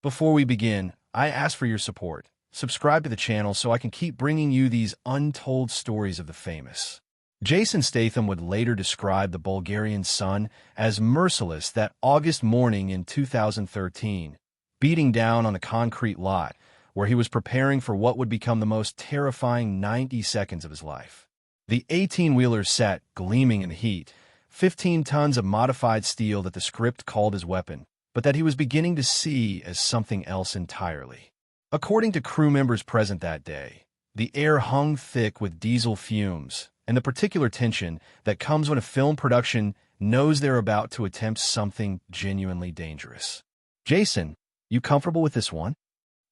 Before we begin, I ask for your support. Subscribe to the channel so I can keep bringing you these untold stories of the famous. Jason Statham would later describe the Bulgarian sun as merciless that August morning in 2013, beating down on a concrete lot where he was preparing for what would become the most terrifying 90 seconds of his life. The 18-wheeler sat gleaming in the heat, 15 tons of modified steel that the script called his weapon, but that he was beginning to see as something else entirely. According to crew members present that day, the air hung thick with diesel fumes and the particular tension that comes when a film production knows they're about to attempt something genuinely dangerous. Jason, you comfortable with this one?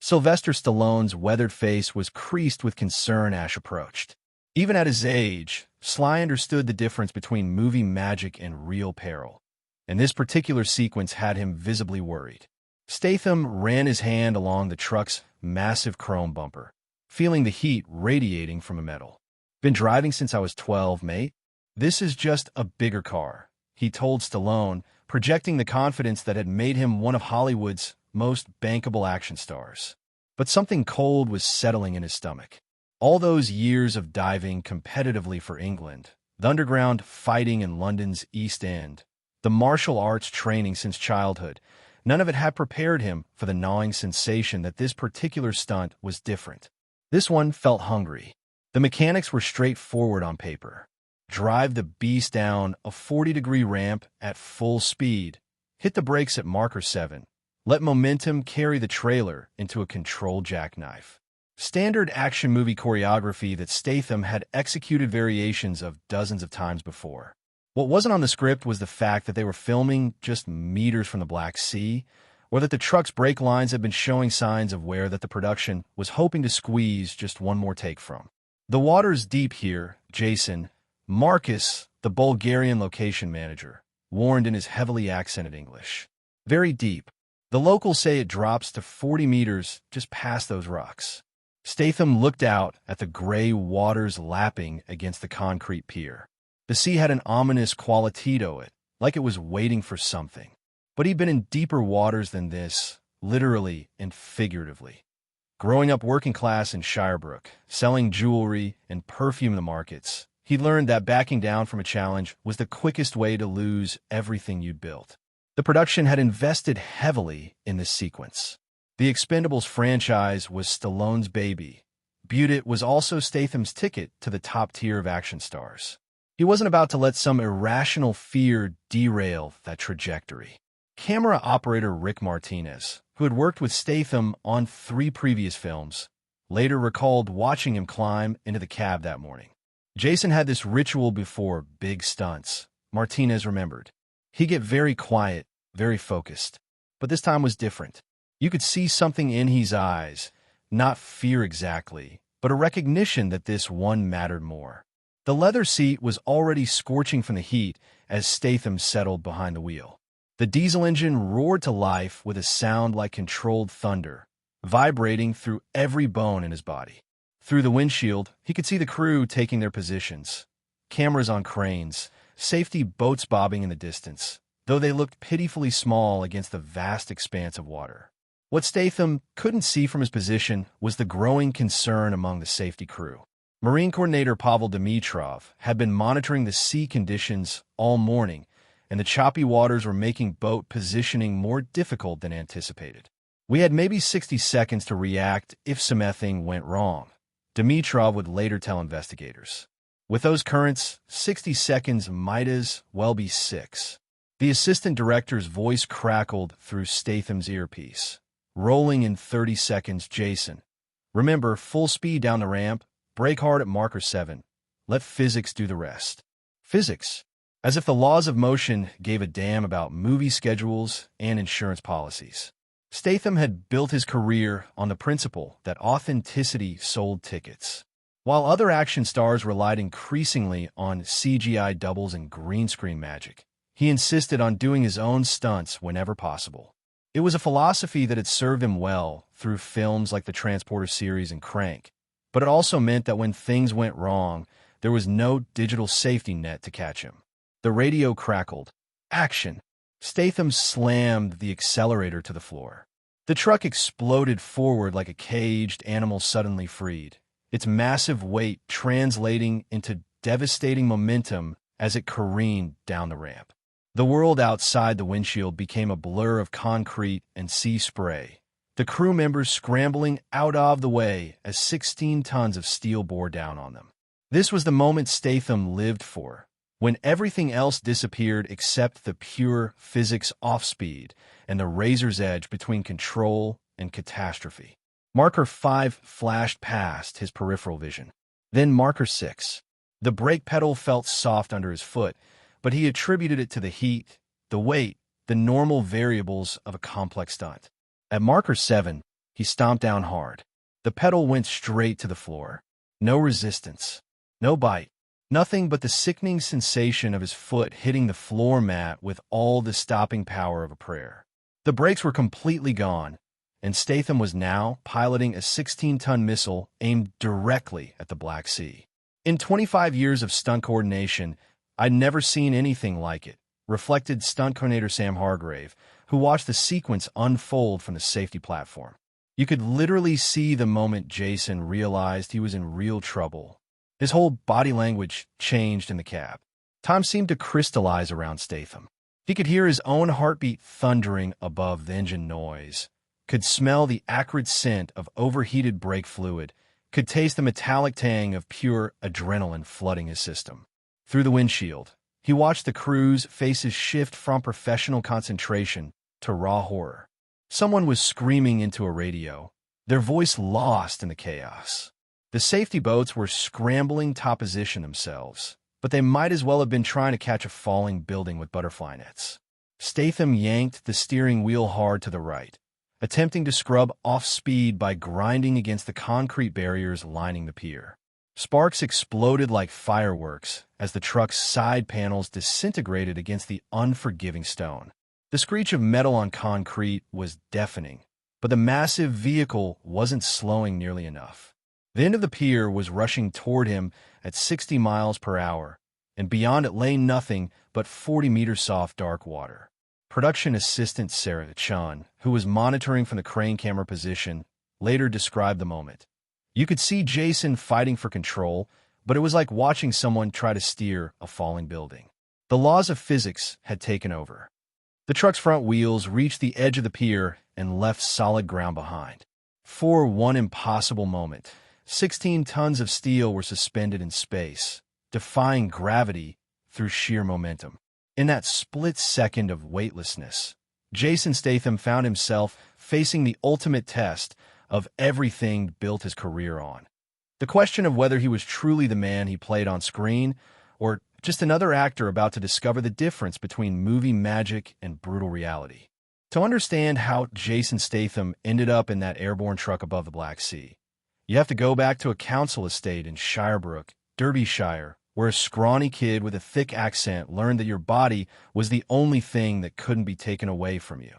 Sylvester Stallone's weathered face was creased with concern as approached. Even at his age, Sly understood the difference between movie magic and real peril, and this particular sequence had him visibly worried. Statham ran his hand along the truck's massive chrome bumper, feeling the heat radiating from the metal. "Been driving since I was 12, mate. This is just a bigger car," he told Stallone, projecting the confidence that had made him one of Hollywood's most bankable action stars. But something cold was settling in his stomach. All those years of diving competitively for England, the underground fighting in London's East End, the martial arts training since childhood, none of it had prepared him for the gnawing sensation that this particular stunt was different. This one felt hungry. The mechanics were straightforward on paper. Drive the beast down a 40-degree ramp at full speed, hit the brakes at marker 7, let momentum carry the trailer into a controlled jackknife. Standard action movie choreography that Statham had executed variations of dozens of times before. What wasn't on the script was the fact that they were filming just meters from the Black Sea, or that the truck's brake lines had been showing signs of wear that the production was hoping to squeeze just one more take from. "The water's deep here, Jason," Marcus, the Bulgarian location manager, warned in his heavily accented English. "Very deep. The locals say it drops to 40 meters just past those rocks." Statham looked out at the gray waters lapping against the concrete pier. The sea had an ominous quality to it, like it was waiting for something. But he'd been in deeper waters than this, literally and figuratively. Growing up working class in Shirebrook, selling jewelry and perfume in the markets, he learned that backing down from a challenge was the quickest way to lose everything you'd built. The production had invested heavily in this sequence. The Expendables franchise was Stallone's baby. Beauty was also Statham's ticket to the top tier of action stars. He wasn't about to let some irrational fear derail that trajectory. Camera operator Rick Martinez, who had worked with Statham on 3 previous films, later recalled watching him climb into the cab that morning. "Jason had this ritual before big stunts," Martinez remembered. "He'd get very quiet, very focused. But this time was different. You could see something in his eyes, not fear exactly, but a recognition that this one mattered more." The leather seat was already scorching from the heat as Statham settled behind the wheel. The diesel engine roared to life with a sound like controlled thunder, vibrating through every bone in his body. Through the windshield, he could see the crew taking their positions. Cameras on cranes, safety boats bobbing in the distance, though they looked pitifully small against the vast expanse of water. What Statham couldn't see from his position was the growing concern among the safety crew. Marine Coordinator Pavel Dimitrov had been monitoring the sea conditions all morning, and the choppy waters were making boat positioning more difficult than anticipated. "We had maybe 60 seconds to react if something went wrong," Dimitrov would later tell investigators. "With those currents, 60 seconds might as well be 6. The assistant director's voice crackled through Statham's earpiece. "Rolling in 30 seconds, Jason. Remember, full speed down the ramp, brake hard at marker 7. Let physics do the rest." Physics? As if the laws of motion gave a damn about movie schedules and insurance policies. Statham had built his career on the principle that authenticity sold tickets. While other action stars relied increasingly on CGI doubles and green screen magic, he insisted on doing his own stunts whenever possible. It was a philosophy that had served him well through films like the Transporter series and Crank, but it also meant that when things went wrong, there was no digital safety net to catch him. The radio crackled. Action! Statham slammed the accelerator to the floor. The truck exploded forward like a caged animal suddenly freed, its massive weight translating into devastating momentum as it careened down the ramp. The world outside the windshield became a blur of concrete and sea spray, the crew members scrambling out of the way as 16 tons of steel bore down on them. This was the moment Statham lived for, when everything else disappeared except the pure physics off-speed and the razor's edge between control and catastrophe. Marker 5 flashed past his peripheral vision. Then Marker 6. The brake pedal felt soft under his foot, but he attributed it to the heat, the weight, the normal variables of a complex stunt. At Marker 7, he stomped down hard. The pedal went straight to the floor. No resistance. No bite. Nothing but the sickening sensation of his foot hitting the floor mat with all the stopping power of a prayer. The brakes were completely gone, and Statham was now piloting a 16-ton missile aimed directly at the Black Sea. In 25 years of stunt coordination, I'd never seen anything like it, reflected stunt coordinator Sam Hargrave, who watched the sequence unfold from the safety platform. You could literally see the moment Jason realized he was in real trouble. His whole body language changed in the cab. Time seemed to crystallize around Statham. He could hear his own heartbeat thundering above the engine noise, could smell the acrid scent of overheated brake fluid, could taste the metallic tang of pure adrenaline flooding his system. Through the windshield, he watched the crew's faces shift from professional concentration to raw horror. Someone was screaming into a radio, their voice lost in the chaos. The safety boats were scrambling to position themselves, but they might as well have been trying to catch a falling building with butterfly nets. Statham yanked the steering wheel hard to the right, attempting to scrub off speed by grinding against the concrete barriers lining the pier. Sparks exploded like fireworks as the truck's side panels disintegrated against the unforgiving stone. The screech of metal on concrete was deafening, but the massive vehicle wasn't slowing nearly enough. The end of the pier was rushing toward him at 60 miles per hour, and beyond it lay nothing but 40 meters soft dark water. Production assistant Sarah Chun, who was monitoring from the crane camera position, later described the moment. You could see Jason fighting for control, but it was like watching someone try to steer a falling building. The laws of physics had taken over. The truck's front wheels reached the edge of the pier and left solid ground behind. For one impossible moment, 16 tons of steel were suspended in space, defying gravity through sheer momentum. In that split second of weightlessness, Jason Statham found himself facing the ultimate test of everything built his career on. The question of whether he was truly the man he played on screen, or just another actor about to discover the difference between movie magic and brutal reality. To understand how Jason Statham ended up in that airborne truck above the Black Sea, you have to go back to a council estate in Shirebrook, Derbyshire, where a scrawny kid with a thick accent learned that your body was the only thing that couldn't be taken away from you.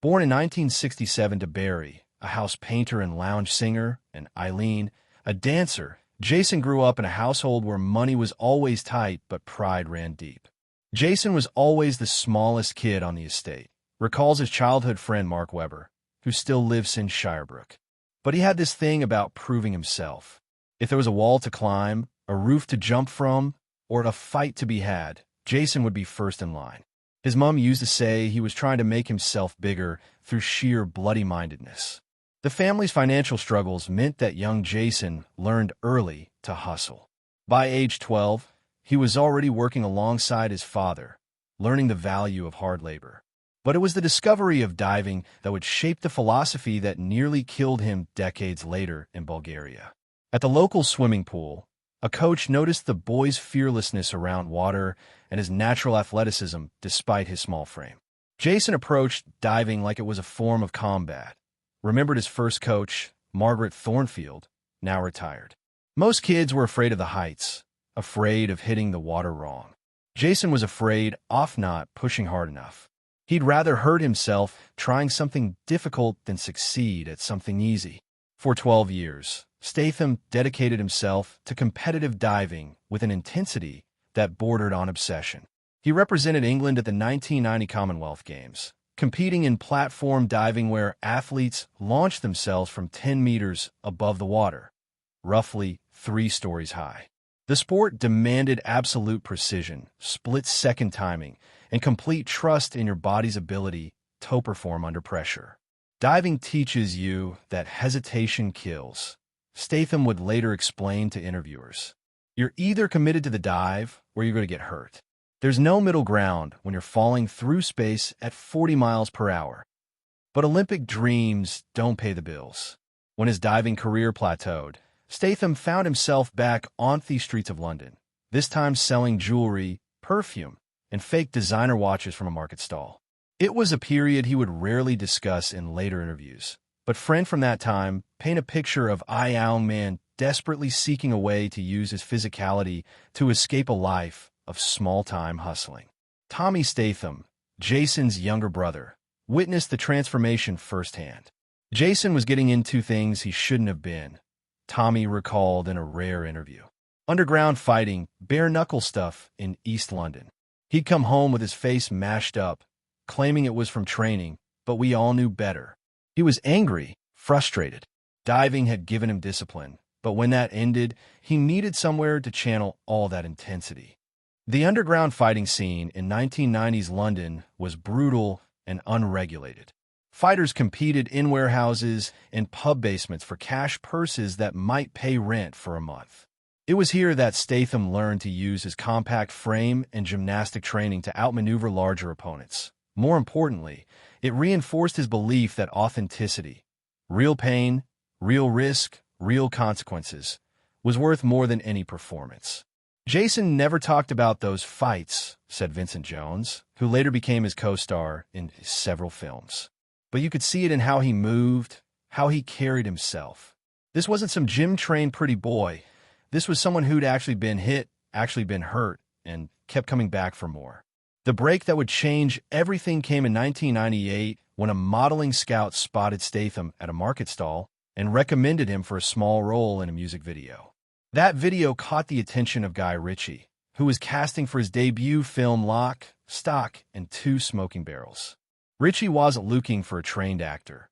Born in 1967 to Barry, a house painter and lounge singer, and Eileen, a dancer, Jason grew up in a household where money was always tight but pride ran deep. Jason was always the smallest kid on the estate, recalls his childhood friend Mark Webber, who still lives in Shirebrook. But he had this thing about proving himself. If there was a wall to climb, a roof to jump from, or a fight to be had, Jason would be first in line. His mom used to say he was trying to make himself bigger through sheer bloody-mindedness. The family's financial struggles meant that young Jason learned early to hustle. By age 12, he was already working alongside his father, learning the value of hard labor. But it was the discovery of diving that would shape the philosophy that nearly killed him decades later in Bulgaria. At the local swimming pool, a coach noticed the boy's fearlessness around water and his natural athleticism despite his small frame. Jason approached diving like it was a form of combat, remembered his first coach, Margaret Thornfield, now retired. Most kids were afraid of the heights, afraid of hitting the water wrong. Jason was afraid of not pushing hard enough. He'd rather hurt himself trying something difficult than succeed at something easy. For 12 years, Statham dedicated himself to competitive diving with an intensity that bordered on obsession. He represented England at the 1990 Commonwealth Games, competing in platform diving where athletes launch themselves from 10 meters above the water, roughly 3 stories high. The sport demanded absolute precision, split-second timing, and complete trust in your body's ability to perform under pressure. Diving teaches you that hesitation kills. Statham would later explain to interviewers. You're either committed to the dive or you're going to get hurt. There's no middle ground when you're falling through space at 40 miles per hour. But Olympic dreams don't pay the bills. When his diving career plateaued, Statham found himself back on the streets of London, this time selling jewelry, perfume, and fake designer watches from a market stall. It was a period he would rarely discuss in later interviews, but friends from that time paint a picture of a young man desperately seeking a way to use his physicality to escape a life of small-time hustling. Tommy Statham, Jason's younger brother, witnessed the transformation firsthand. Jason was getting into things he shouldn't have been, Tommy recalled in a rare interview. Underground fighting, bare-knuckle stuff in East London. He'd come home with his face mashed up, claiming it was from training, but we all knew better. He was angry, frustrated. Diving had given him discipline, but when that ended, he needed somewhere to channel all that intensity. The underground fighting scene in 1990s London was brutal and unregulated. Fighters competed in warehouses and pub basements for cash purses that might pay rent for a month. It was here that Statham learned to use his compact frame and gymnastic training to outmaneuver larger opponents. More importantly, it reinforced his belief that authenticity, real pain, real risk, real consequences, was worth more than any performance. Jason never talked about those fights, said Vincent Jones, who later became his co-star in several films. But you could see it in how he moved, how he carried himself. This wasn't some gym-trained pretty boy. This was someone who'd actually been hit, actually been hurt, and kept coming back for more. The break that would change everything came in 1998 when a modeling scout spotted Statham at a market stall and recommended him for a small role in a music video. That video caught the attention of Guy Ritchie, who was casting for his debut film Lock, Stock, and Two Smoking Barrels. Ritchie wasn't looking for a trained actor.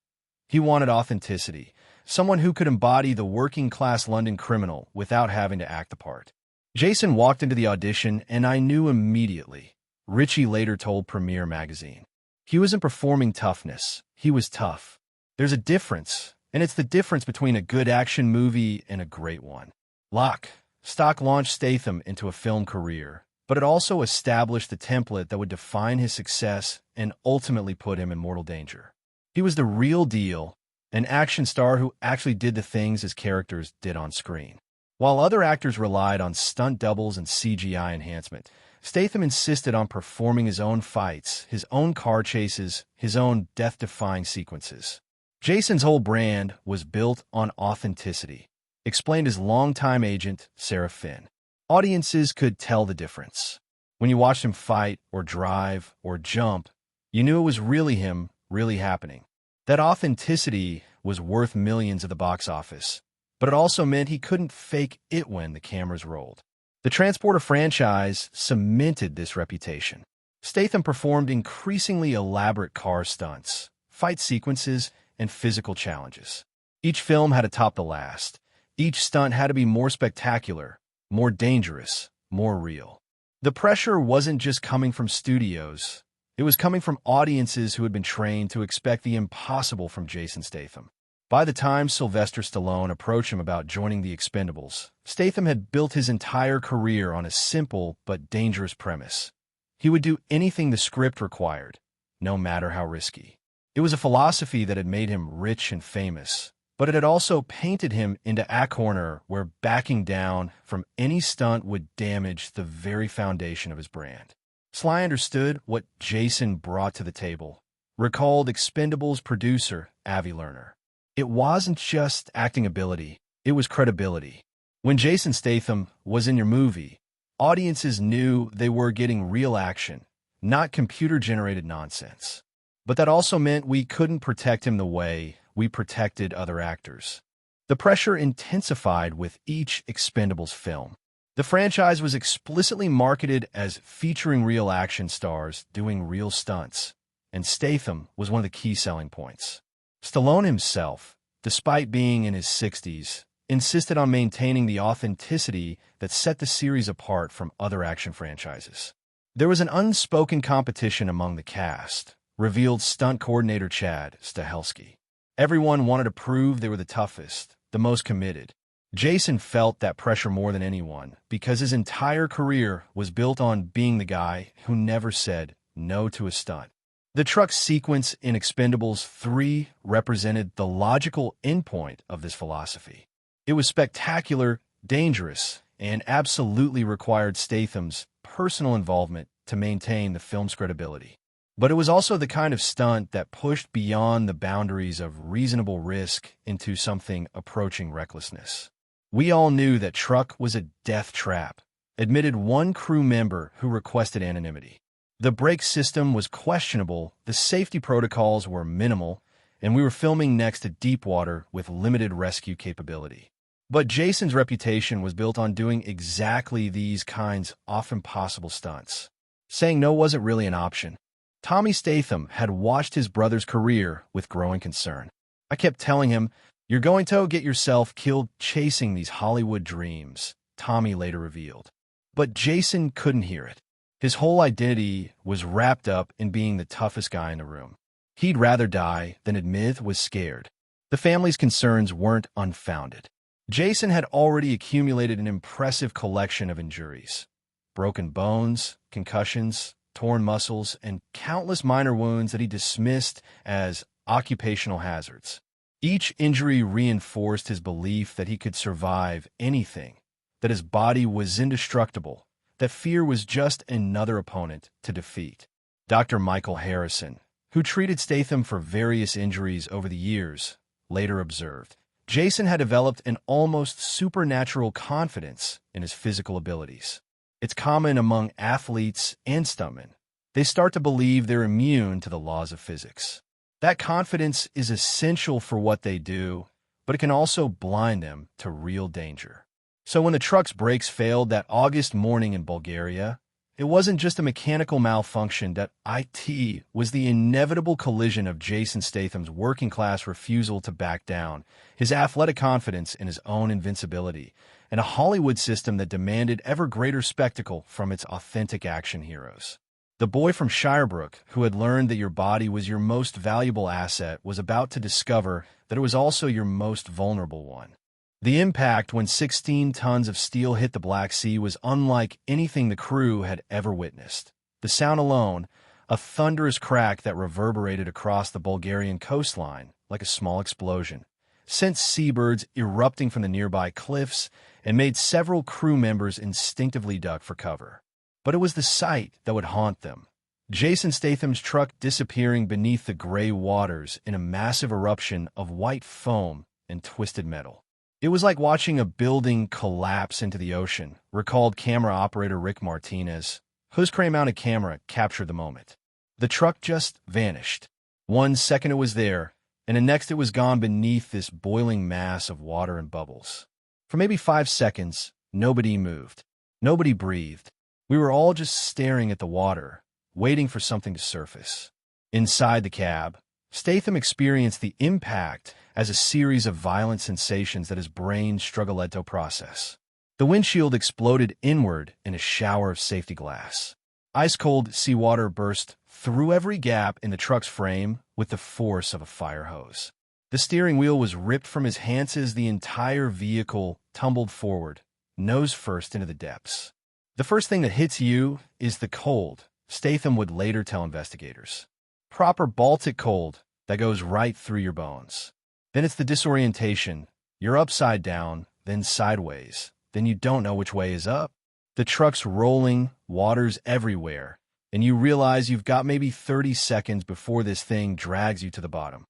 He wanted authenticity, someone who could embody the working-class London criminal without having to act the part. Jason walked into the audition, and I knew immediately. Ritchie later told Premiere magazine. He wasn't performing toughness. He was tough. There's a difference, and it's the difference between a good action movie and a great one. Lock, Stock launched Statham into a film career, but it also established the template that would define his success and ultimately put him in mortal danger. He was the real deal, an action star who actually did the things his characters did on screen. While other actors relied on stunt doubles and CGI enhancement, Statham insisted on performing his own fights, his own car chases, his own death-defying sequences. Jason's whole brand was built on authenticity, explained his longtime agent, Sarah Finn. Audiences could tell the difference. When you watched him fight or drive or jump, you knew it was really him, really happening. That authenticity was worth millions at the box office, but it also meant he couldn't fake it when the cameras rolled. The Transporter franchise cemented this reputation. Statham performed increasingly elaborate car stunts, fight sequences, and physical challenges. Each film had to top the last. Each stunt had to be more spectacular, more dangerous, more real. The pressure wasn't just coming from studios. It was coming from audiences who had been trained to expect the impossible from Jason Statham. By the time Sylvester Stallone approached him about joining the Expendables, Statham had built his entire career on a simple but dangerous premise. He would do anything the script required, no matter how risky. It was a philosophy that had made him rich and famous, but it had also painted him into a corner where backing down from any stunt would damage the very foundation of his brand. Sly understood what Jason brought to the table, recalled Expendables producer Avi Lerner. It wasn't just acting ability, it was credibility. When Jason Statham was in your movie, audiences knew they were getting real action, not computer-generated nonsense. But that also meant we couldn't protect him the way we protected other actors. The pressure intensified with each Expendables film. The franchise was explicitly marketed as featuring real action stars doing real stunts, and Statham was one of the key selling points. Stallone himself, despite being in his 60s, insisted on maintaining the authenticity that set the series apart from other action franchises. There was an unspoken competition among the cast, revealed stunt coordinator Chad Stahelski. Everyone wanted to prove they were the toughest, the most committed. Jason felt that pressure more than anyone because his entire career was built on being the guy who never said no to a stunt. The truck sequence in Expendables 3 represented the logical endpoint of this philosophy. It was spectacular, dangerous, and absolutely required Statham's personal involvement to maintain the film's credibility. But it was also the kind of stunt that pushed beyond the boundaries of reasonable risk into something approaching recklessness. We all knew that truck was a death trap, admitted one crew member who requested anonymity. The brake system was questionable, the safety protocols were minimal, and we were filming next to deep water with limited rescue capability. But Jason's reputation was built on doing exactly these kinds of impossible stunts. Saying no wasn't really an option. Tommy Statham had watched his brother's career with growing concern. I kept telling him, "You're going to get yourself killed chasing these Hollywood dreams," Tommy later revealed. But Jason couldn't hear it. His whole identity was wrapped up in being the toughest guy in the room. He'd rather die than admit was scared. The family's concerns weren't unfounded. Jason had already accumulated an impressive collection of injuries. Broken bones, concussions, torn muscles, and countless minor wounds that he dismissed as occupational hazards. Each injury reinforced his belief that he could survive anything, that his body was indestructible, that fear was just another opponent to defeat. Dr. Michael Harrison, who treated Statham for various injuries over the years, later observed, Jason had developed an almost supernatural confidence in his physical abilities. It's common among athletes and stuntmen. They start to believe they're immune to the laws of physics. That confidence is essential for what they do, but it can also blind them to real danger. So when the truck's brakes failed that August morning in Bulgaria, it wasn't just a mechanical malfunction. That it was the inevitable collision of Jason Statham's working-class refusal to back down, his athletic confidence in his own invincibility, and a Hollywood system that demanded ever greater spectacle from its authentic action heroes. The boy from Shirebrook, who had learned that your body was your most valuable asset, was about to discover that it was also your most vulnerable one. The impact when 16 tons of steel hit the Black Sea was unlike anything the crew had ever witnessed. The sound alone, a thunderous crack that reverberated across the Bulgarian coastline like a small explosion, sent seabirds erupting from the nearby cliffs and made several crew members instinctively duck for cover. But it was the sight that would haunt them. Jason Statham's truck disappearing beneath the gray waters in a massive eruption of white foam and twisted metal. It was like watching a building collapse into the ocean, recalled camera operator Rick Martinez, whose crane-mounted camera captured the moment. The truck just vanished. 1 second it was there, and the next it was gone beneath this boiling mass of water and bubbles. For maybe 5 seconds, nobody moved. Nobody breathed. We were all just staring at the water, waiting for something to surface. Inside the cab, Statham experienced the impact as a series of violent sensations that his brain struggled to process. The windshield exploded inward in a shower of safety glass. Ice-cold seawater burst through every gap in the truck's frame with the force of a fire hose. The steering wheel was ripped from his hands as the entire vehicle tumbled forward, nose first into the depths. The first thing that hits you is the cold, Statham would later tell investigators. Proper Baltic cold that goes right through your bones. Then it's the disorientation. You're upside down, then sideways. Then you don't know which way is up. The truck's rolling, water's everywhere, and you realize you've got maybe 30 seconds before this thing drags you to the bottom.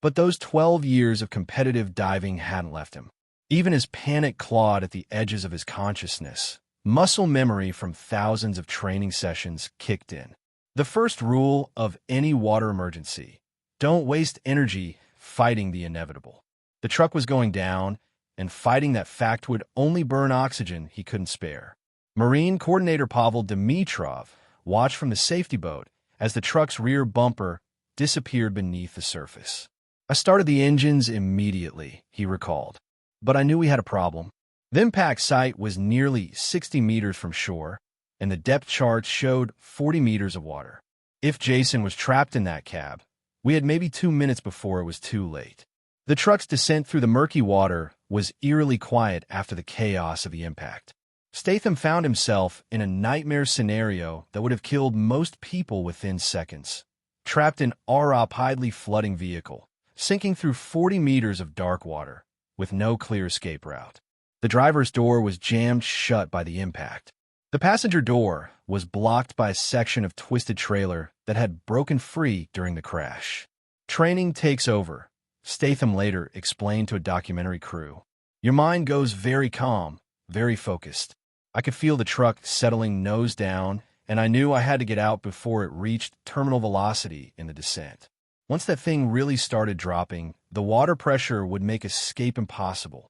But those 12 years of competitive diving hadn't left him. Even as panic clawed at the edges of his consciousness, muscle memory from thousands of training sessions kicked in. The first rule of any water emergency: don't waste energy fighting the inevitable. The truck was going down, and fighting that fact would only burn oxygen he couldn't spare. Marine Coordinator Pavel Dimitrov watched from the safety boat as the truck's rear bumper disappeared beneath the surface. I started the engines immediately, he recalled. But I knew we had a problem. The impact site was nearly 60 meters from shore, and the depth charts showed 40 meters of water. If Jason was trapped in that cab, we had maybe 2 minutes before it was too late. The truck's descent through the murky water was eerily quiet after the chaos of the impact. Statham found himself in a nightmare scenario that would have killed most people within seconds. Trapped in a rapidly flooding vehicle, sinking through 40 meters of dark water, with no clear escape route. The driver's door was jammed shut by the impact. The passenger door was blocked by a section of twisted trailer that had broken free during the crash. Training takes over, Statham later explained to a documentary crew. Your mind goes very calm, very focused. I could feel the truck settling nose down, and I knew I had to get out before it reached terminal velocity in the descent. Once that thing really started dropping, the water pressure would make escape impossible.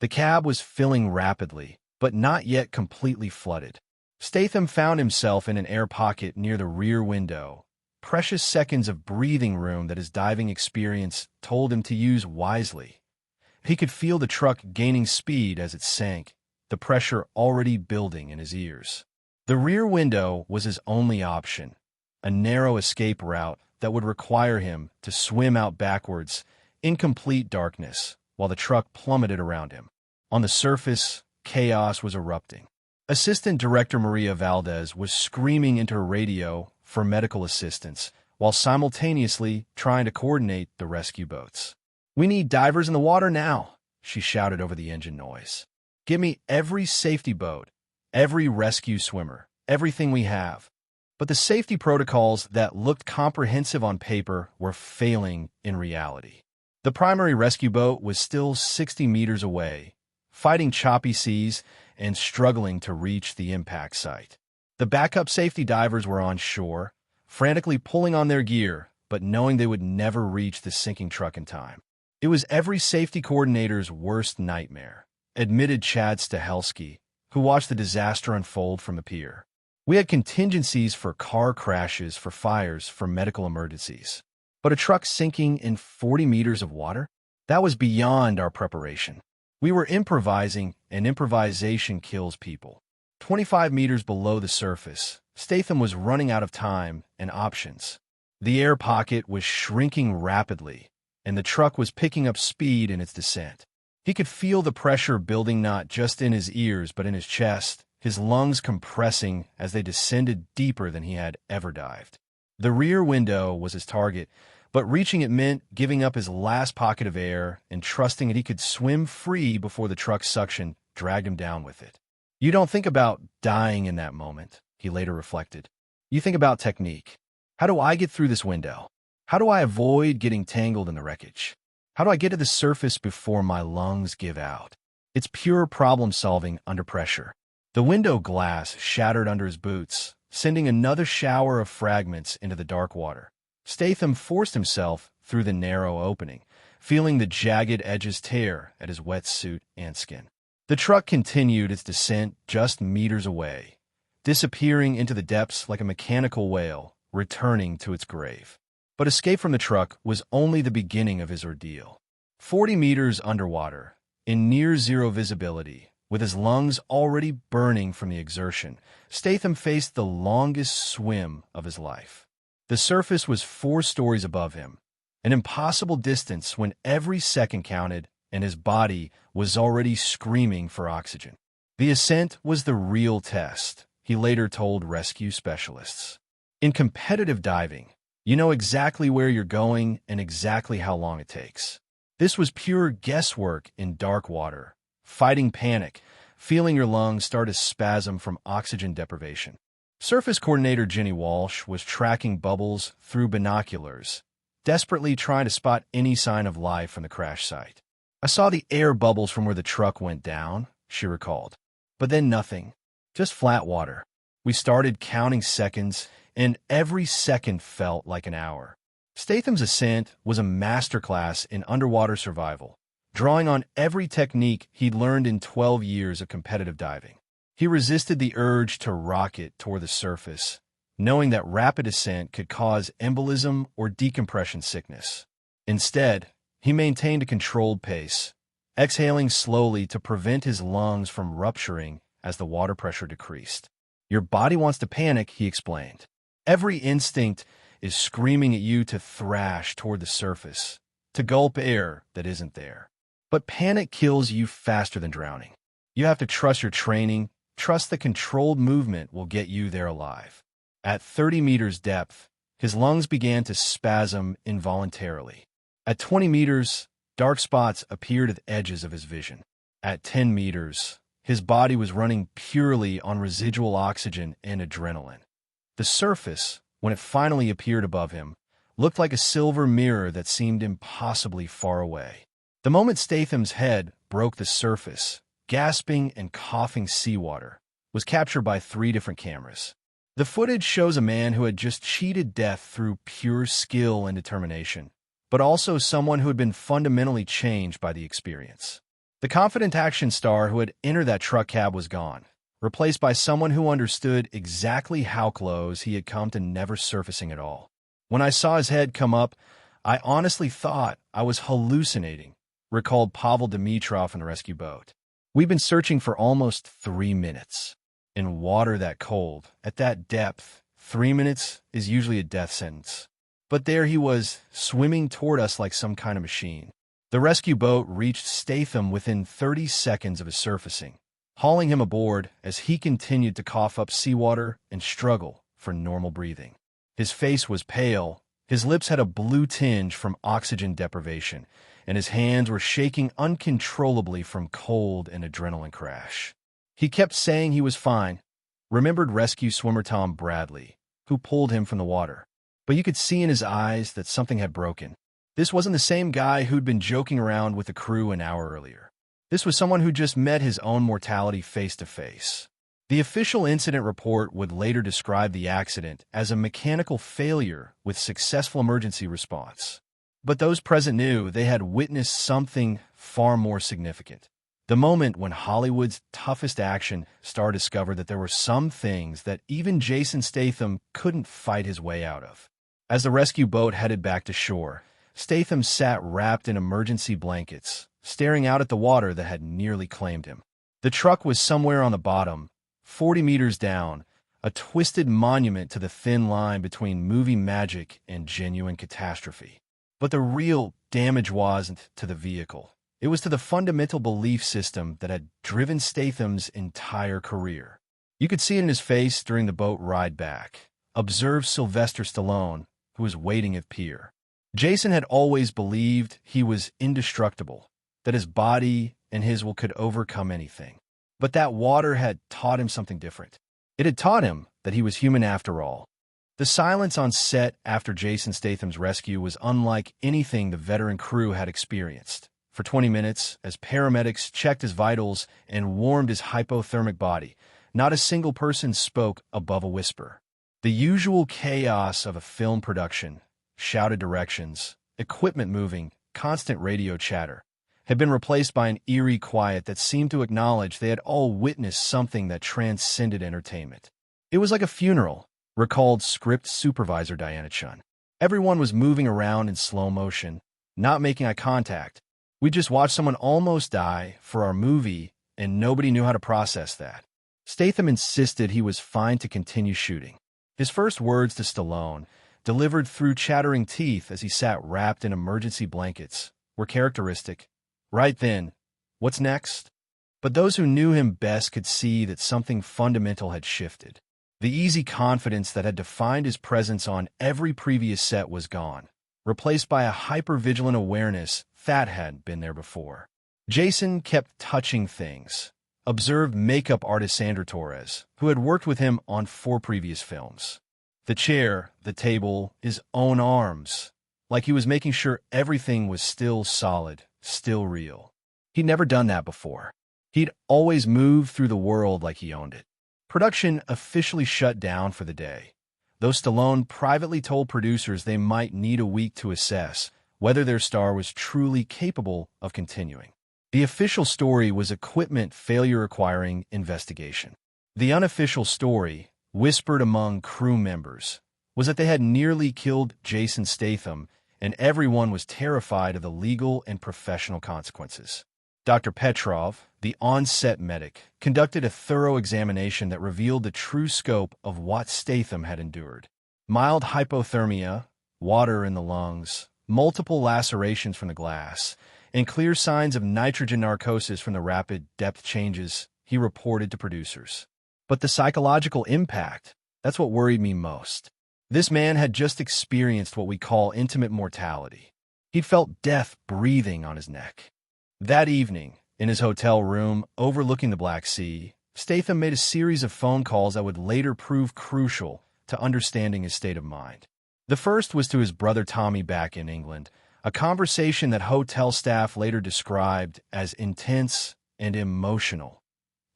The cab was filling rapidly, but not yet completely flooded. Statham found himself in an air pocket near the rear window, precious seconds of breathing room that his diving experience told him to use wisely. He could feel the truck gaining speed as it sank, the pressure already building in his ears. The rear window was his only option, a narrow escape route that would require him to swim out backwards in complete darkness while the truck plummeted around him. On the surface, chaos was erupting. Assistant Director Maria Valdez was screaming into her radio for medical assistance while simultaneously trying to coordinate the rescue boats. "We need divers in the water now," she shouted over the engine noise. "Give me every safety boat, every rescue swimmer, everything we have." But the safety protocols that looked comprehensive on paper were failing in reality. The primary rescue boat was still 60 meters away, fighting choppy seas and struggling to reach the impact site. The backup safety divers were on shore, frantically pulling on their gear, but knowing they would never reach the sinking truck in time. It was every safety coordinator's worst nightmare, admitted Chad Stahelski, who watched the disaster unfold from the pier. "We had contingencies for car crashes, for fires, for medical emergencies. But a truck sinking in 40 meters of water? That was beyond our preparation. We were improvising, and improvisation kills people." 25 meters below the surface, Statham was running out of time and options. The air pocket was shrinking rapidly, and the truck was picking up speed in its descent. He could feel the pressure building not just in his ears but in his chest, his lungs compressing as they descended deeper than he had ever dived. The rear window was his target, but reaching it meant giving up his last pocket of air and trusting that he could swim free before the truck's suction dragged him down with it. "You don't think about dying in that moment," he later reflected. "You think about technique. How do I get through this window? How do I avoid getting tangled in the wreckage? How do I get to the surface before my lungs give out?" It's pure problem-solving under pressure. The window glass shattered under his boots, sending another shower of fragments into the dark water. Statham forced himself through the narrow opening, feeling the jagged edges tear at his wetsuit and skin. The truck continued its descent just meters away, disappearing into the depths like a mechanical whale, returning to its grave. But escape from the truck was only the beginning of his ordeal. 40 meters underwater, in near-zero visibility, with his lungs already burning from the exertion, Statham faced the longest swim of his life. The surface was 4 stories above him, an impossible distance when every second counted and his body was already screaming for oxygen. The ascent was the real test, he later told rescue specialists. In competitive diving, you know exactly where you're going and exactly how long it takes. This was pure guesswork in dark water, fighting panic, feeling your lungs start to spasm from oxygen deprivation. Surface coordinator Jenny Walsh was tracking bubbles through binoculars, desperately trying to spot any sign of life from the crash site. "I saw the air bubbles from where the truck went down," she recalled. "But then nothing, just flat water. We started counting seconds, and every second felt like an hour." Statham's ascent was a masterclass in underwater survival, drawing on every technique he'd learned in 12 years of competitive diving. He resisted the urge to rocket toward the surface, knowing that rapid ascent could cause embolism or decompression sickness. Instead, he maintained a controlled pace, exhaling slowly to prevent his lungs from rupturing as the water pressure decreased. "Your body wants to panic," he explained. "Every instinct is screaming at you to thrash toward the surface, to gulp air that isn't there. But panic kills you faster than drowning. You have to trust your training, trust the controlled movement will get you there alive." At 30 meters depth, his lungs began to spasm involuntarily. At 20 meters, dark spots appeared at the edges of his vision. At 10 meters, his body was running purely on residual oxygen and adrenaline. The surface, when it finally appeared above him, looked like a silver mirror that seemed impossibly far away. The moment Statham's head broke the surface, gasping and coughing seawater, was captured by 3 different cameras. The footage shows a man who had just cheated death through pure skill and determination, but also someone who had been fundamentally changed by the experience. The confident action star who had entered that truck cab was gone, replaced by someone who understood exactly how close he had come to never surfacing at all. "When I saw his head come up, I honestly thought I was hallucinating," recalled Pavel Dimitrov in the rescue boat. "We've been searching for almost 3 minutes. In water that cold, at that depth, 3 minutes is usually a death sentence. But there he was, swimming toward us like some kind of machine." The rescue boat reached Statham within 30 seconds of his surfacing, hauling him aboard as he continued to cough up seawater and struggle for normal breathing. His face was pale, his lips had a blue tinge from oxygen deprivation, and his hands were shaking uncontrollably from cold and adrenaline crash. He kept saying he was fine, remembered rescue swimmer Tom Bradley, who pulled him from the water. But you could see in his eyes that something had broken. This wasn't the same guy who'd been joking around with the crew an hour earlier. This was someone who just met his own mortality face to face. The official incident report would later describe the accident as a mechanical failure with successful emergency response. But those present knew they had witnessed something far more significant. The moment when Hollywood's toughest action star discovered that there were some things that even Jason Statham couldn't fight his way out of. As the rescue boat headed back to shore, Statham sat wrapped in emergency blankets, staring out at the water that had nearly claimed him. The truck was somewhere on the bottom, 40 meters down, a twisted monument to the thin line between movie magic and genuine catastrophe. But the real damage wasn't to the vehicle. It was to the fundamental belief system that had driven Statham's entire career. You could see it in his face during the boat ride back. Observe Sylvester Stallone, who was waiting at pier. Jason had always believed he was indestructible, that his body and his will could overcome anything. But that water had taught him something different. It had taught him that he was human after all. The silence on set after Jason Statham's rescue was unlike anything the veteran crew had experienced. For 20 minutes, as paramedics checked his vitals and warmed his hypothermic body, not a single person spoke above a whisper. The usual chaos of a film production, shouted directions, equipment moving, constant radio chatter, had been replaced by an eerie quiet that seemed to acknowledge they had all witnessed something that transcended entertainment. "It was like a funeral," recalled script supervisor Diana Chun. "Everyone was moving around in slow motion, not making eye contact. We just watched someone almost die for our movie, and nobody knew how to process that." Statham insisted he was fine to continue shooting. His first words to Stallone, delivered through chattering teeth as he sat wrapped in emergency blankets, were characteristic. "Right then, what's next?" But those who knew him best could see that something fundamental had shifted. The easy confidence that had defined his presence on every previous set was gone, replaced by a hyper-vigilant awareness that hadn't been there before. Jason kept touching things. Observed makeup artist Sandra Torres, who had worked with him on 4 previous films. The chair, the table, his own arms, like he was making sure everything was still solid, still real. He'd never done that before. He'd always moved through the world like he owned it. Production officially shut down for the day, though Stallone privately told producers they might need a week to assess whether their star was truly capable of continuing. The official story was equipment failure requiring investigation. The unofficial story whispered among crew members, was that they had nearly killed Jason Statham, and everyone was terrified of the legal and professional consequences. Dr. Petrov, the on-set medic, conducted a thorough examination that revealed the true scope of what Statham had endured. Mild hypothermia, water in the lungs, multiple lacerations from the glass, and clear signs of nitrogen narcosis from the rapid depth changes, he reported to producers. But the psychological impact, that's what worried me most. This man had just experienced what we call intimate mortality. He'd felt death breathing on his neck. That evening, in his hotel room overlooking the Black Sea, Statham made a series of phone calls that would later prove crucial to understanding his state of mind. The first was to his brother Tommy back in England, a conversation that hotel staff later described as intense and emotional,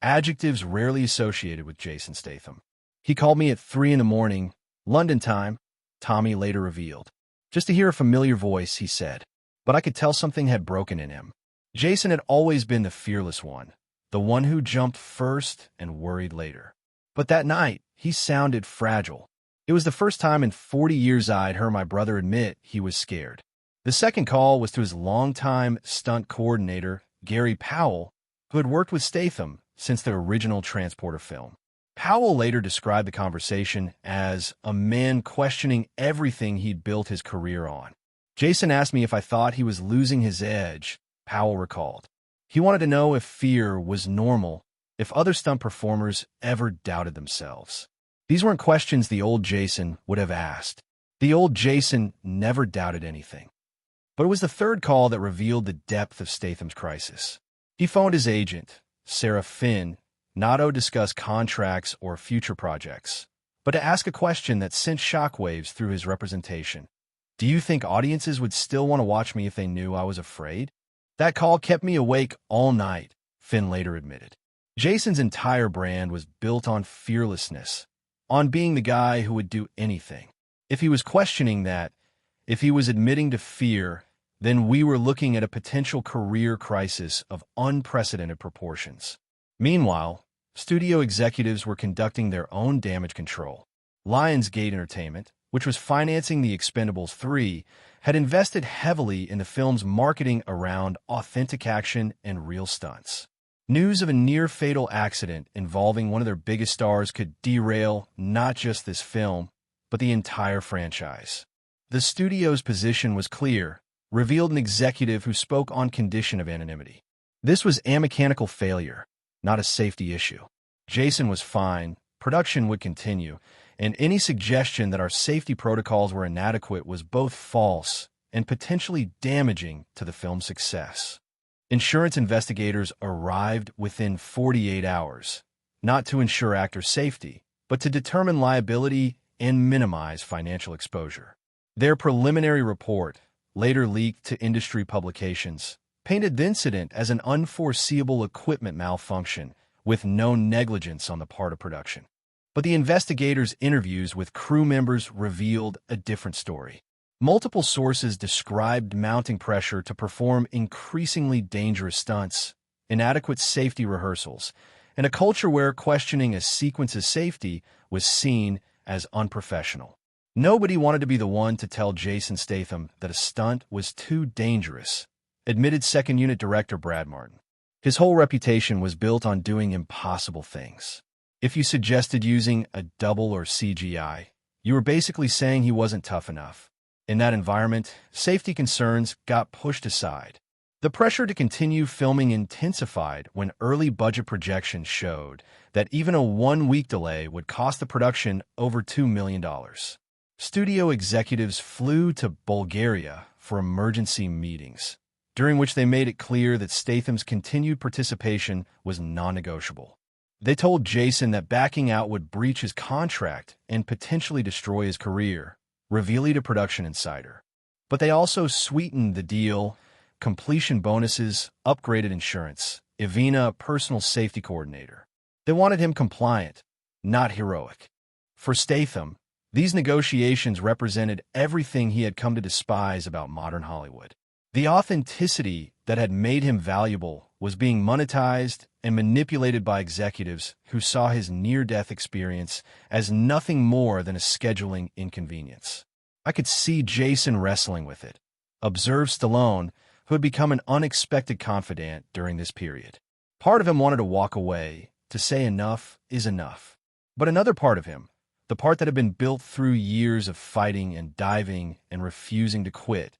adjectives rarely associated with Jason Statham. He called me at 3 a.m, London time, Tommy later revealed. Just to hear a familiar voice, he said, but I could tell something had broken in him. Jason had always been the fearless one, the one who jumped first and worried later. But that night, he sounded fragile. It was the first time in 40 years I'd heard my brother admit he was scared. The second call was to his longtime stunt coordinator, Gary Powell, who had worked with Statham since the original Transporter film. Powell later described the conversation as a man questioning everything he'd built his career on. Jason asked me if I thought he was losing his edge, Powell recalled. He wanted to know if fear was normal, if other stunt performers ever doubted themselves. These weren't questions the old Jason would have asked. The old Jason never doubted anything. But it was the third call that revealed the depth of Statham's crisis. He phoned his agent, Sarah Finn, not to discuss contracts or future projects, but to ask a question that sent shockwaves through his representation. Do you think audiences would still want to watch me if they knew I was afraid? That call kept me awake all night, Finn later admitted. Jason's entire brand was built on fearlessness, on being the guy who would do anything. If he was questioning that, if he was admitting to fear, then we were looking at a potential career crisis of unprecedented proportions. Meanwhile, studio executives were conducting their own damage control. Lionsgate Entertainment, which was financing the Expendables 3, had invested heavily in the film's marketing around authentic action and real stunts. News of a near-fatal accident involving one of their biggest stars could derail not just this film, but the entire franchise. The studio's position was clear, revealed an executive who spoke on condition of anonymity. This was a mechanical failure, not a safety issue. Jason was fine, production would continue, and any suggestion that our safety protocols were inadequate was both false and potentially damaging to the film's success. Insurance investigators arrived within 48 hours, not to ensure actor safety, but to determine liability and minimize financial exposure. Their preliminary report, later leaked to industry publications, painted the incident as an unforeseeable equipment malfunction with no negligence on the part of production. But the investigators' interviews with crew members revealed a different story. Multiple sources described mounting pressure to perform increasingly dangerous stunts, inadequate safety rehearsals, and a culture where questioning a sequence's safety was seen as unprofessional. Nobody wanted to be the one to tell Jason Statham that a stunt was too dangerous, admitted second unit director Brad Martin. His whole reputation was built on doing impossible things. If you suggested using a double or CGI, you were basically saying he wasn't tough enough. In that environment, safety concerns got pushed aside. The pressure to continue filming intensified when early budget projections showed that even a 1-week delay would cost the production over $2 million. Studio executives flew to Bulgaria for emergency meetings, during which they made it clear that Statham's continued participation was non-negotiable. They told Jason that backing out would breach his contract and potentially destroy his career, revealing a production insider. But they also sweetened the deal: completion bonuses, upgraded insurance, Ivina a personal safety coordinator. They wanted him compliant, not heroic. For Statham, these negotiations represented everything he had come to despise about modern Hollywood. The authenticity that had made him valuable was being monetized and manipulated by executives who saw his near-death experience as nothing more than a scheduling inconvenience. I could see Jason wrestling with it. Observe Stallone, who had become an unexpected confidant during this period. Part of him wanted to walk away, to say enough is enough. But another part of him, the part that had been built through years of fighting and diving and refusing to quit,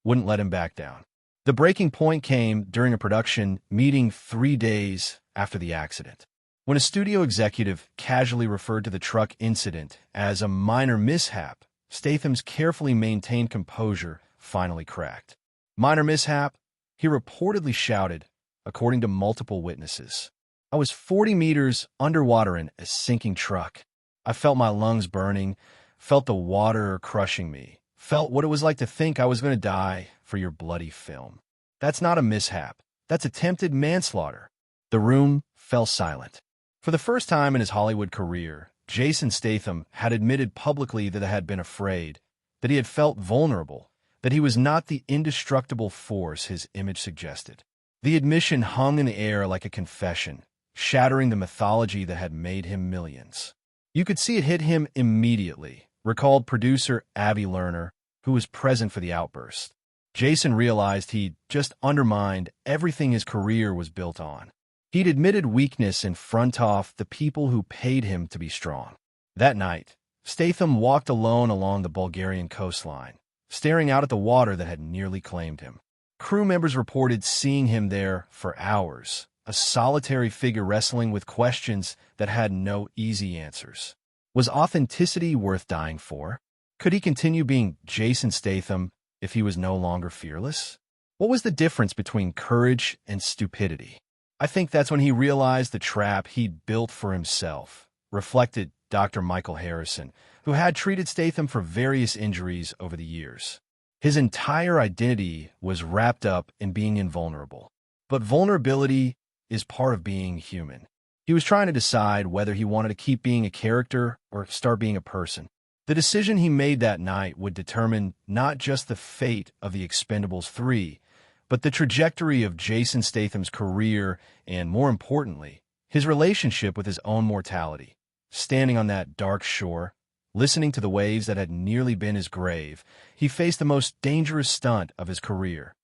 wouldn't let him back down. The breaking point came during a production meeting 3 days after the accident, when a studio executive casually referred to the truck incident as a minor mishap. Statham's carefully maintained composure finally cracked. Minor mishap? He reportedly shouted, according to multiple witnesses. I was 40 meters underwater in a sinking truck. I felt my lungs burning, felt the water crushing me, felt what it was like to think I was going to die for your bloody film. That's not a mishap. That's attempted manslaughter. The room fell silent. For the first time in his Hollywood career, Jason Statham had admitted publicly that he had been afraid, that he had felt vulnerable, that he was not the indestructible force his image suggested. The admission hung in the air like a confession, shattering the mythology that had made him millions. You could see it hit him immediately, recalled producer Abby Lerner, who was present for the outburst. Jason realized he'd just undermined everything his career was built on. He'd admitted weakness and front off the people who paid him to be strong. That night, Statham walked alone along the Bulgarian coastline, staring out at the water that had nearly claimed him. Crew members reported seeing him there for hours, a solitary figure wrestling with questions that had no easy answers. Was authenticity worth dying for? Could he continue being Jason Statham if he was no longer fearless? What was the difference between courage and stupidity? I think that's when he realized the trap he'd built for himself, reflected Dr. Michael Harrison, who had treated Statham for various injuries over the years. His entire identity was wrapped up in being invulnerable. But vulnerability is part of being human. He was trying to decide whether he wanted to keep being a character or start being a person. The decision he made that night would determine not just the fate of the Expendables 3, but the trajectory of Jason Statham's career and, more importantly, his relationship with his own mortality. Standing on that dark shore, listening to the waves that had nearly been his grave, he faced the most dangerous stunt of his career,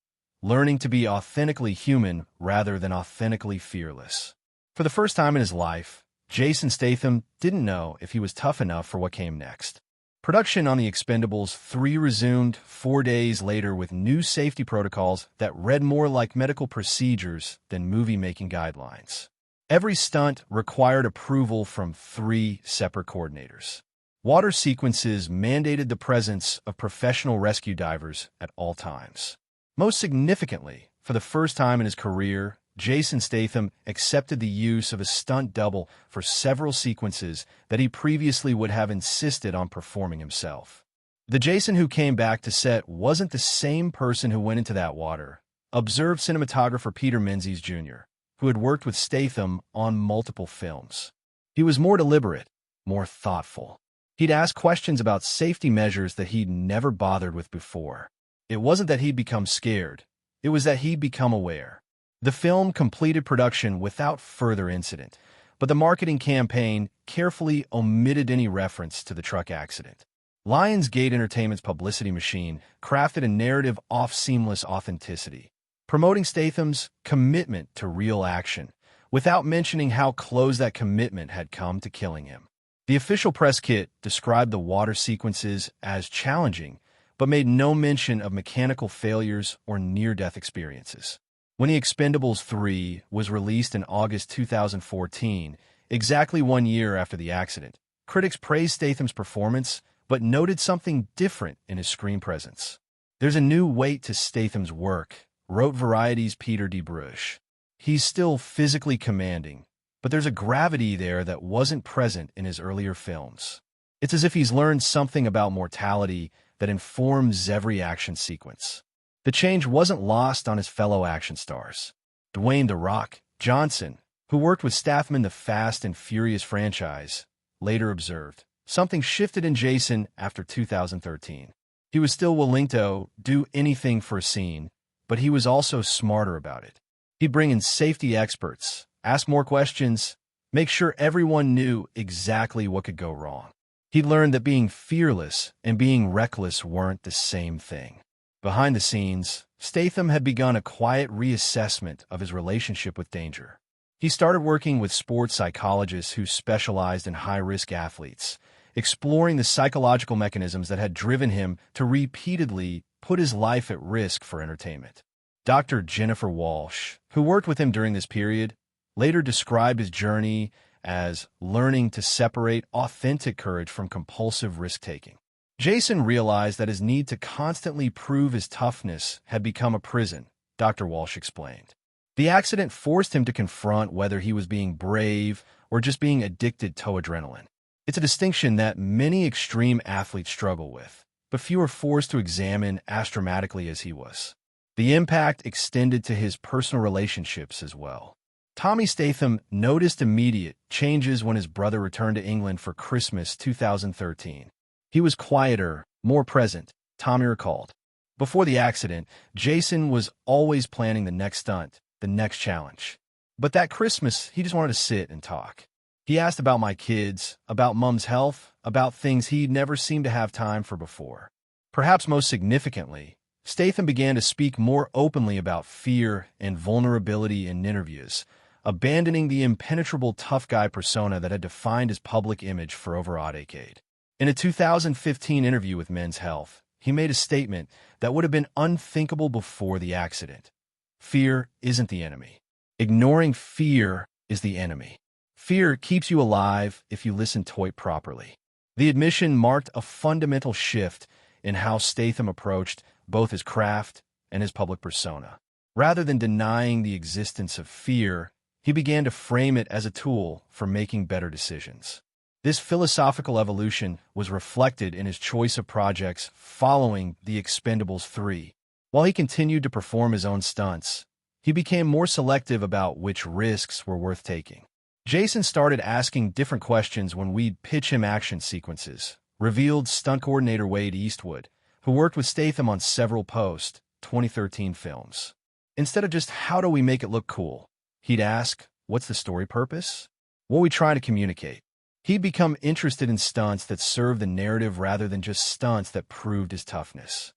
learning to be authentically human rather than authentically fearless. For the first time in his life, Jason Statham didn't know if he was tough enough for what came next. Production on the Expendables 3 resumed 4 days later with new safety protocols that read more like medical procedures than movie-making guidelines. Every stunt required approval from 3 separate coordinators. Water sequences mandated the presence of professional rescue divers at all times. Most significantly, for the first time in his career, Jason Statham accepted the use of a stunt double for several sequences that he previously would have insisted on performing himself. The Jason who came back to set wasn't the same person who went into that water, observed cinematographer Peter Menzies Jr., who had worked with Statham on multiple films. He was more deliberate, more thoughtful. He'd ask questions about safety measures that he'd never bothered with before. It wasn't that he'd become scared. It was that he'd become aware. The film completed production without further incident, but the marketing campaign carefully omitted any reference to the truck accident. Lionsgate Entertainment's publicity machine crafted a narrative off seamless authenticity, promoting Statham's commitment to real action, without mentioning how close that commitment had come to killing him. The official press kit described the water sequences as challenging, but made no mention of mechanical failures or near-death experiences. When The Expendables 3 was released in August 2014, exactly 1 year after the accident, critics praised Statham's performance, but noted something different in his screen presence. There's a new weight to Statham's work, wrote Variety's Peter D. Bruch. He's still physically commanding, but there's a gravity there that wasn't present in his earlier films. It's as if he's learned something about mortality that informs every action sequence. The change wasn't lost on his fellow action stars. Dwayne "The Rock" Johnson, who worked with Statham in the Fast and Furious franchise, later observed, something shifted in Jason after 2013. He was still willing to do anything for a scene, but he was also smarter about it. He'd bring in safety experts, ask more questions, make sure everyone knew exactly what could go wrong. He learned that being fearless and being reckless weren't the same thing. Behind the scenes, Statham had begun a quiet reassessment of his relationship with danger. He started working with sports psychologists who specialized in high-risk athletes, exploring the psychological mechanisms that had driven him to repeatedly put his life at risk for entertainment. Dr. Jennifer Walsh, who worked with him during this period, later described his journey as learning to separate authentic courage from compulsive risk-taking. Jason realized that his need to constantly prove his toughness had become a prison, Dr. Walsh explained. The accident forced him to confront whether he was being brave or just being addicted to adrenaline. It's a distinction that many extreme athletes struggle with, but few are forced to examine as dramatically as he was. The impact extended to his personal relationships as well. Tommy Statham noticed immediate changes when his brother returned to England for Christmas 2013. He was quieter, more present, Tommy recalled. Before the accident, Jason was always planning the next stunt, the next challenge. But that Christmas, he just wanted to sit and talk. He asked about my kids, about Mum's health, about things he'd never seemed to have time for before. Perhaps most significantly, Statham began to speak more openly about fear and vulnerability in interviews, abandoning the impenetrable tough guy persona that had defined his public image for over a decade. In a 2015 interview with Men's Health, he made a statement that would have been unthinkable before the accident. Fear isn't the enemy. Ignoring fear is the enemy. Fear keeps you alive if you listen to it properly. The admission marked a fundamental shift in how Statham approached both his craft and his public persona. Rather than denying the existence of fear, he began to frame it as a tool for making better decisions. This philosophical evolution was reflected in his choice of projects following The Expendables 3. While he continued to perform his own stunts, he became more selective about which risks were worth taking. Jason started asking different questions when we'd pitch him action sequences, revealed stunt coordinator Wade Eastwood, who worked with Statham on several post-2013 films. Instead of just, how do we make it look cool, he'd ask, what's the story purpose? What are we trying to communicate? He'd become interested in stunts that served the narrative rather than just stunts that proved his toughness.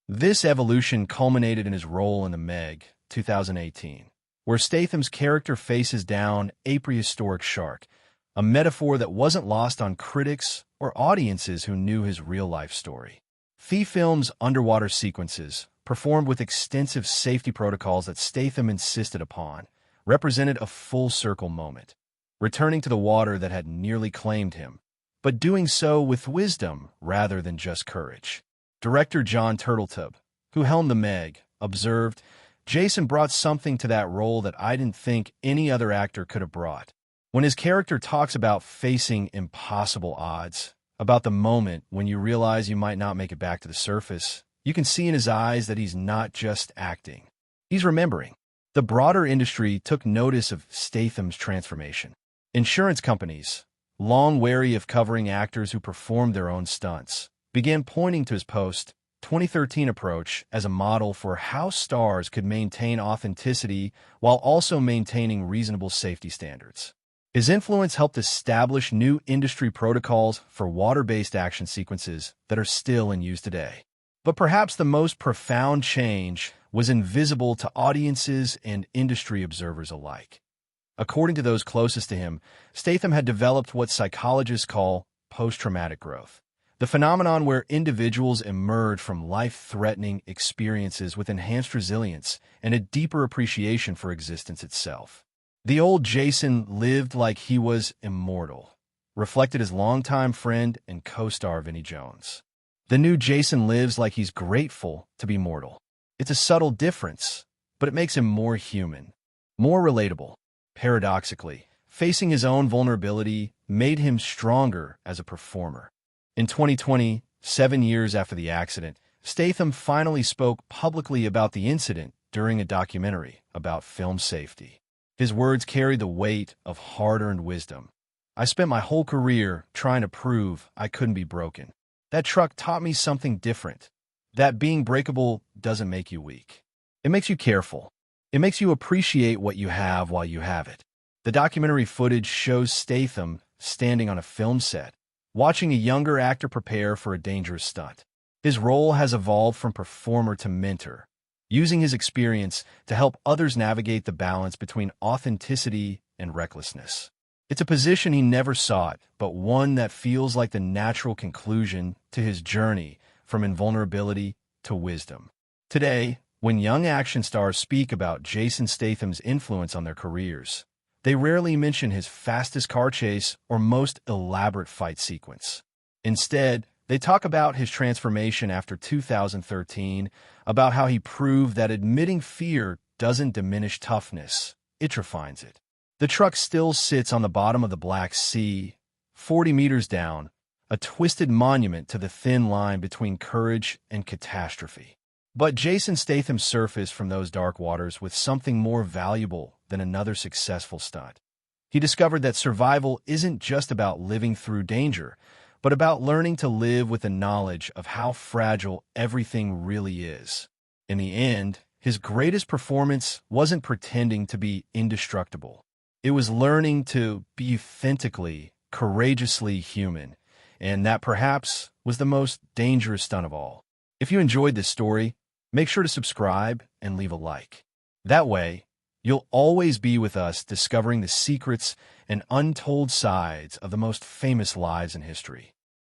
This evolution culminated in his role in The Meg, 2018, where Statham's character faces down a prehistoric shark, a metaphor that wasn't lost on critics or audiences who knew his real-life story. The film's underwater sequences, performed with extensive safety protocols that Statham insisted upon, represented a full-circle moment, returning to the water that had nearly claimed him, but doing so with wisdom rather than just courage. Director John Turteltaub, who helmed The Meg, observed, Jason brought something to that role that I didn't think any other actor could have brought. When his character talks about facing impossible odds, about the moment when you realize you might not make it back to the surface, you can see in his eyes that he's not just acting. He's remembering. The broader industry took notice of Statham's transformation. Insurance companies, long wary of covering actors who performed their own stunts, began pointing to his post-2013 approach as a model for how stars could maintain authenticity while also maintaining reasonable safety standards. His influence helped establish new industry protocols for water-based action sequences that are still in use today. But perhaps the most profound change was invisible to audiences and industry observers alike. According to those closest to him, Statham had developed what psychologists call post-traumatic growth, the phenomenon where individuals emerge from life-threatening experiences with enhanced resilience and a deeper appreciation for existence itself. The old Jason lived like he was immortal, reflected his longtime friend and co-star Vinnie Jones. The new Jason lives like he's grateful to be mortal. It's a subtle difference, but it makes him more human, more relatable. Paradoxically, facing his own vulnerability made him stronger as a performer. In 2020, 7 years after the accident, Statham finally spoke publicly about the incident during a documentary about film safety. His words carried the weight of hard-earned wisdom. I spent my whole career trying to prove I couldn't be broken. That truck taught me something different. That being breakable doesn't make you weak. It makes you careful. It makes you appreciate what you have while you have it. The documentary footage shows Statham standing on a film set, watching a younger actor prepare for a dangerous stunt. His role has evolved from performer to mentor, using his experience to help others navigate the balance between authenticity and recklessness. It's a position he never sought, but one that feels like the natural conclusion to his journey from invulnerability to wisdom. Today, when young action stars speak about Jason Statham's influence on their careers, they rarely mention his fastest car chase or most elaborate fight sequence. Instead, they talk about his transformation after 2013, about how he proved that admitting fear doesn't diminish toughness, it refines it. The truck still sits on the bottom of the Black Sea, 40 meters down, a twisted monument to the thin line between courage and catastrophe. But Jason Statham surfaced from those dark waters with something more valuable than another successful stunt. He discovered that survival isn't just about living through danger, but about learning to live with the knowledge of how fragile everything really is. In the end, his greatest performance wasn't pretending to be indestructible. It was learning to be authentically, courageously human, and that perhaps was the most dangerous stunt of all. If you enjoyed this story, make sure to subscribe and leave a like. That way, you'll always be with us discovering the secrets and untold sides of the most famous lives in history.